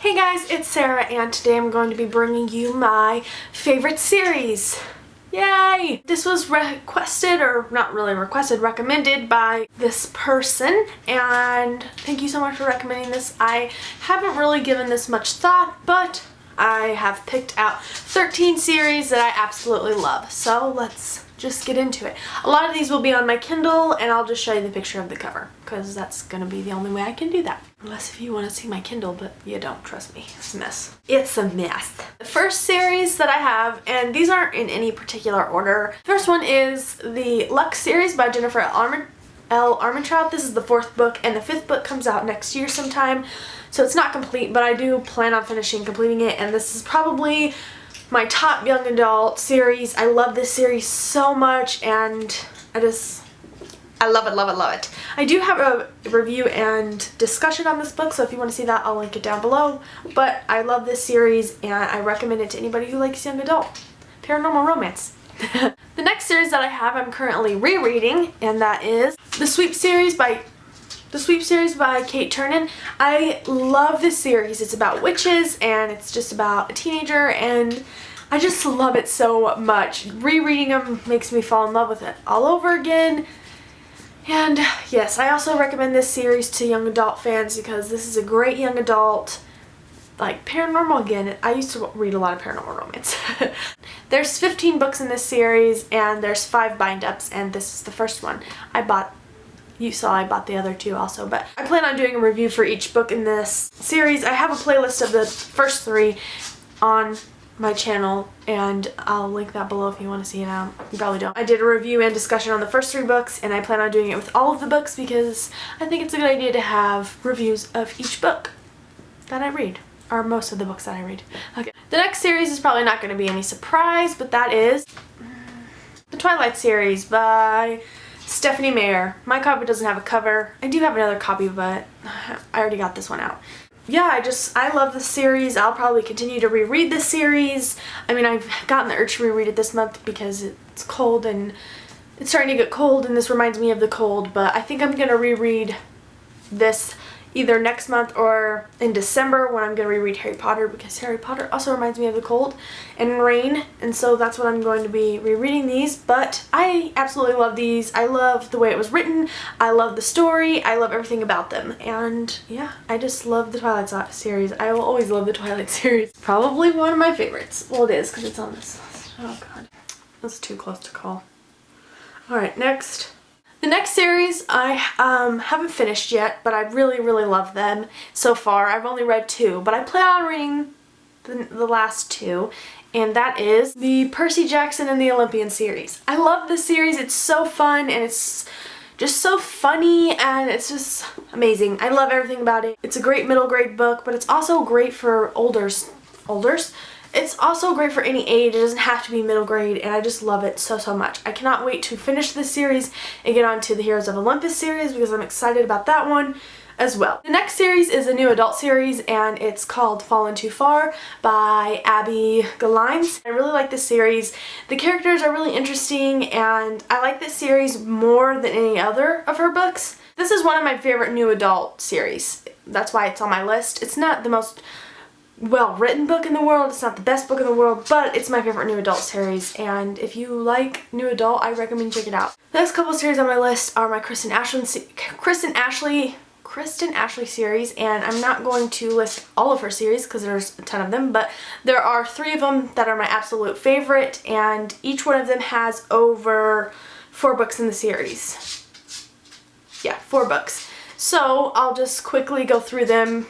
Hey guys, it's Sarah and today I'm going to be bringing you my favorite series. Yay! This was requested, or not really requested, recommended by this person, and thank you so much for recommending this. I haven't really given this much thought, but I have picked out 13 series that I absolutely love. So let's just get into it. A lot of these will be on my Kindle, and I'll just show you the picture of the cover because that's gonna be the only way I can do that. Unless if you want to see my Kindle, but you don't, trust me. It's a mess. It's a mess. The first series that I have, and these aren't in any particular order. The first one is the Luck series by Jennifer L. Armentrout. This is the 4th book, and the 5th book comes out next year sometime. So it's not complete, but I do plan on completing it, and this is probably my top young adult series. I love this series so much, and I love it, love it, love it. I do have a review and discussion on this book, so if you want to see that, I'll link it down below. But I love this series, and I recommend it to anybody who likes young adult paranormal romance. The next series that I have, I'm currently rereading, and that is The Sweep series by Kate Turner. I love this series. It's about witches, and it's just about a teenager, and I just love it so much. Rereading them makes me fall in love with it all over again. And yes, I also recommend this series to young adult fans because this is a great young adult, like paranormal again. I used to read a lot of paranormal romance. There's 15 books in this series, and there's 5 bind-ups, and this is the first one. You saw I bought the other 2 also, but I plan on doing a review for each book in this series. I have a playlist of the first 3 on my channel, and I'll link that below if you want to see it out. You probably don't. I did a review and discussion on the first 3 books, and I plan on doing it with all of the books because I think it's a good idea to have reviews of each book that I read, or most of the books that I read. Okay. The next series is probably not going to be any surprise, but that is the Twilight Series by Stephanie Meyer. My copy doesn't have a cover. I do have another copy, but I already got this one out. Yeah, I love this series. I'll probably continue to reread this series. I mean, I've gotten the urge to reread it this month because it's cold and it's starting to get cold, and this reminds me of the cold, but I think I'm going to reread this either next month or in December when I'm going to reread Harry Potter, because Harry Potter also reminds me of the cold and rain, and so that's what I'm going to be rereading these. But I absolutely love these. I love the way it was written. I love the story. I love everything about them. And yeah, I just love the Twilight series. I will always love the Twilight series. Probably one of my favorites. Well, it is because it's on this list. Oh god. That's too close to call. Alright, next. The next series I haven't finished yet, but I really, really love them so far. I've only read 2, but I plan on reading the last 2, and that is the Percy Jackson and the Olympians series. I love this series. It's so fun, and it's just so funny, and it's just amazing. I love everything about it. It's a great middle grade book, but it's also great for olders. It's also great for any age. It doesn't have to be middle grade, and I just love it so, so much. I cannot wait to finish this series and get on to the Heroes of Olympus series because I'm excited about that one as well. The next series is a new adult series, and it's called Fallen Too Far by Abby Galines. I really like this series. The characters are really interesting, and I like this series more than any other of her books. This is one of my favorite new adult series. That's why it's on my list. It's not the most well-written book in the world, it's not the best book in the world, but it's my favorite new adult series, and if you like new adult, I recommend you check it out. The next couple series on my list are my Kristen Ashley series, and I'm not going to list all of her series because there's a ton of them, but there are 3 of them that are my absolute favorite, and each one of them has over 4 books in the series. Yeah, 4 books. So I'll just quickly go through them.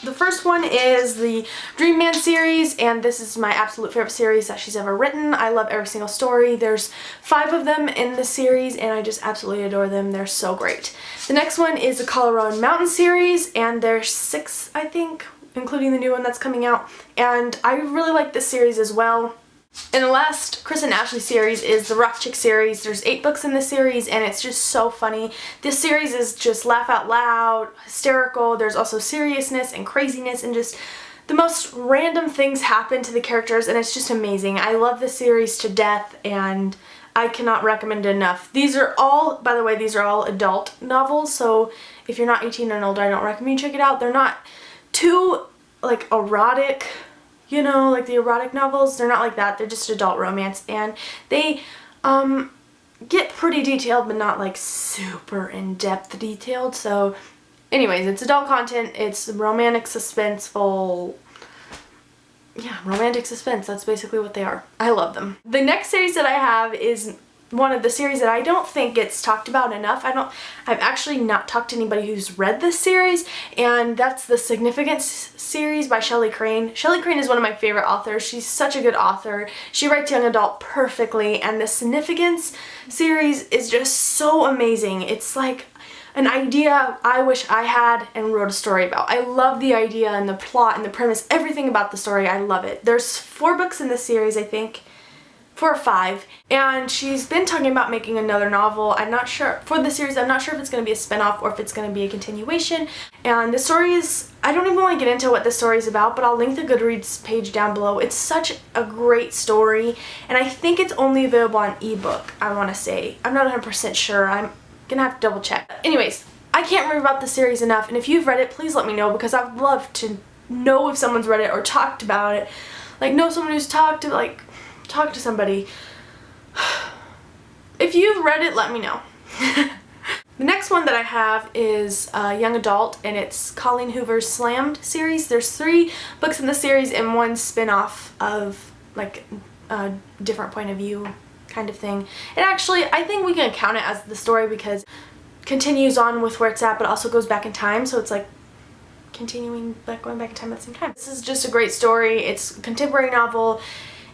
The first one is the Dream Man series, and this is my absolute favorite series that she's ever written. I love every single story. There's 5 of them in the series, and I just absolutely adore them. They're so great. The next one is the Colorado Mountain series, and there's 6, I think, including the new one that's coming out, and I really like this series as well. And the last Kristen Ashley series is the Rock Chick series. There's 8 books in this series, and it's just so funny. This series is just laugh out loud, hysterical. There's also seriousness and craziness, and just the most random things happen to the characters, and it's just amazing. I love this series to death, and I cannot recommend it enough. These are all, by the way, these are all adult novels, so if you're not 18 and older, I don't recommend you check it out. They're not too like erotic, you know, like the erotic novels. They're not like that. They're just adult romance, and they get pretty detailed, but not like super in-depth detailed. So anyways, it's adult content. It's romantic suspenseful. Yeah, romantic suspense. That's basically what they are. I love them. The next series that I have is one of the series that I don't think gets talked about enough. I've actually not talked to anybody who's read this series, and that's the Significance series by Shelley Crane. Shelley Crane is one of my favorite authors. She's such a good author. She writes young adult perfectly, and the Significance series is just so amazing. It's like an idea I wish I had and wrote a story about. I love the idea and the plot and the premise, everything about the story. I love it. There's 4 books in this series, I think. 4 or 5, and she's been talking about making another novel. I'm not sure for the series. I'm not sure if it's going to be a spin-off or if it's going to be a continuation. And the story is, I don't even want to get into what the story is about, but I'll link the Goodreads page down below. It's such a great story, and I think it's only available on ebook, I want to say. I'm not 100% sure. I'm gonna have to double check. Anyways, I can't remember about the series enough, and if you've read it, please let me know, because I'd love to know if someone's read it or talked about it. Like, know someone who's talk to somebody. If you've read it, let me know. The next one that I have is young adult, and it's Colleen Hoover's Slammed series. There's 3 books in the series and 1 spin-off of like a different point of view kind of thing. And actually, I think we can count it as the story because it continues on with where it's at, but also goes back in time, so it's like continuing, but going back in time at the same time. This is just a great story. It's a contemporary novel,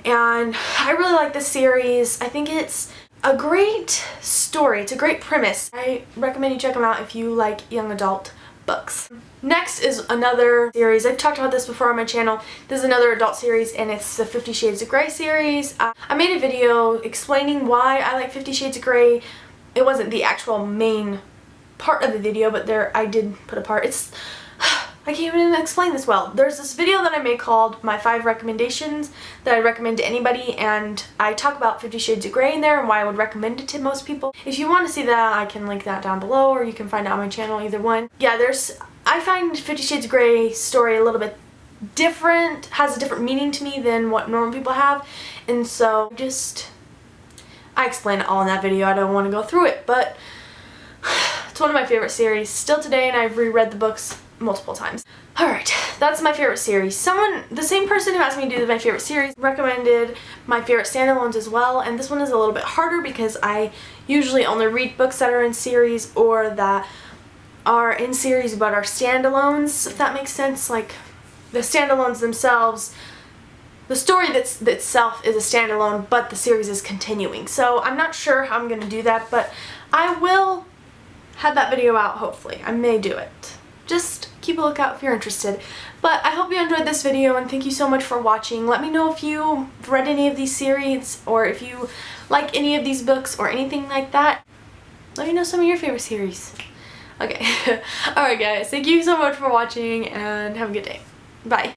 and I really like this series. I think it's a great story. It's a great premise. I recommend you check them out if you like young adult books. Next is another series. I've talked about this before on my channel. This is another adult series, and it's the 50 Shades of Grey series. I made a video explaining why I like 50 Shades of Grey. It wasn't the actual main part of the video, but I did put a part. I can't even explain this well. There's this video that I made called My 5 Recommendations that I recommend to anybody, and I talk about 50 Shades of Grey in there and why I would recommend it to most people. If you want to see that, I can link that down below, or you can find it on my channel, either one. Yeah, I find 50 Shades of Grey story a little bit different, has a different meaning to me than what normal people have, and so I explain it all in that video. I don't want to go through it, but it's one of my favorite series still today, and I've reread the books multiple times. Alright, that's my favorite series. The same person who asked me to do my favorite series recommended my favorite standalones as well, and this one is a little bit harder because I usually only read books that are in series or that are in series but are standalones, if that makes sense. Like, the standalones themselves, the story itself is a standalone, but the series is continuing. So I'm not sure how I'm going to do that, but I will have that video out, hopefully. I may do it. Just keep a lookout if you're interested. But I hope you enjoyed this video, and thank you so much for watching. Let me know if you've read any of these series, or if you like any of these books or anything like that. Let me know some of your favorite series. Okay. Alright guys, thank you so much for watching, and have a good day. Bye.